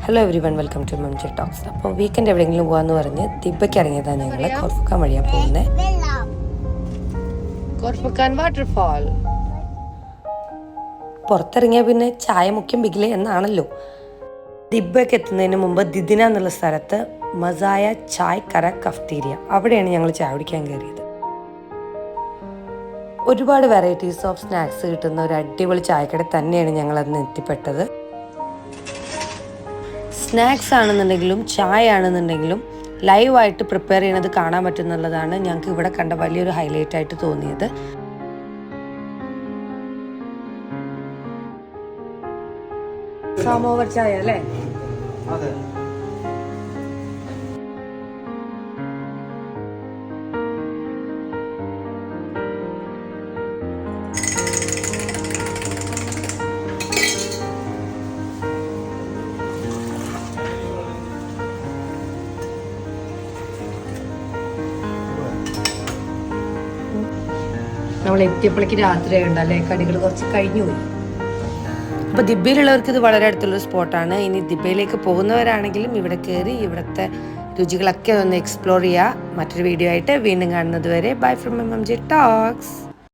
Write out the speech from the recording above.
Hello everyone, welcome to MJ talks. അപ്പോൾ weekend എവിടെയെങ്കിലും പോകാമെന്ന് പറഞ്ഞ് ദിബയ്ക്ക് ഇറങ്ങിയതാണ് ഞങ്ങൾ. കോർഫുക്കാൻ വഴിയാണ് പോകുന്നത്. Khorfakkan waterfall. പുറത്തിറങ്ങിയ പിന്നെ ചായ മുഖ്യം ബിഗിലെ എന്നാണല്ലോ. ദിബയ്ക്ക് എത്തുന്നതിന് മുമ്പ് ദിദിന എന്നുള്ള സ്ഥലത്ത് മസായ ചായ് കര കഫ്തീരിയ, അവിടെയാണ് ഞങ്ങൾ ചായ കുടിക്കാൻ കയറിയത്. ഒരുപാട് വെറൈറ്റീസ് ഓഫ് സ്നാക്സ് കിട്ടുന്ന ഒരു അടിപൊളി ചായക്കട തന്നെയാണ് ഞങ്ങൾ അന്ന് എത്തിപ്പെട്ടത്. സ്നാക്സ് ആണെന്നുണ്ടെങ്കിലും ചായ ആണെന്നുണ്ടെങ്കിലും ലൈവായിട്ട് പ്രിപ്പയർ ചെയ്യണത് കാണാൻ പറ്റുന്നുള്ളതാണ് ഞങ്ങൾക്ക് ഇവിടെ കണ്ട വലിയൊരു ഹൈലൈറ്റ് ആയിട്ട് തോന്നിയത്. സമോവർ ചായ അല്ലേ? നമ്മൾ എത്തിയപ്പോഴേക്ക് രാത്രിയായുണ്ട് അല്ലേ, കടികൾ കുറച്ച് കഴിഞ്ഞു പോയി. അപ്പോൾ ദിബയിലുള്ളവർക്ക് ഇത് വളരെ അടുത്തുള്ളൊരു സ്പോട്ടാണ്. ഇനി ദിബയിലേക്ക് പോകുന്നവരാണെങ്കിലും ഇവിടെ കയറി ഇവിടുത്തെ രുചികളൊക്കെ ഒന്ന് എക്സ്പ്ലോർ ചെയ്യുക. മറ്റൊരു വീഡിയോ ആയിട്ട് വീണ്ടും കാണുന്നത് വരെ ബൈ ഫ്രം MJ ടോക്സ്.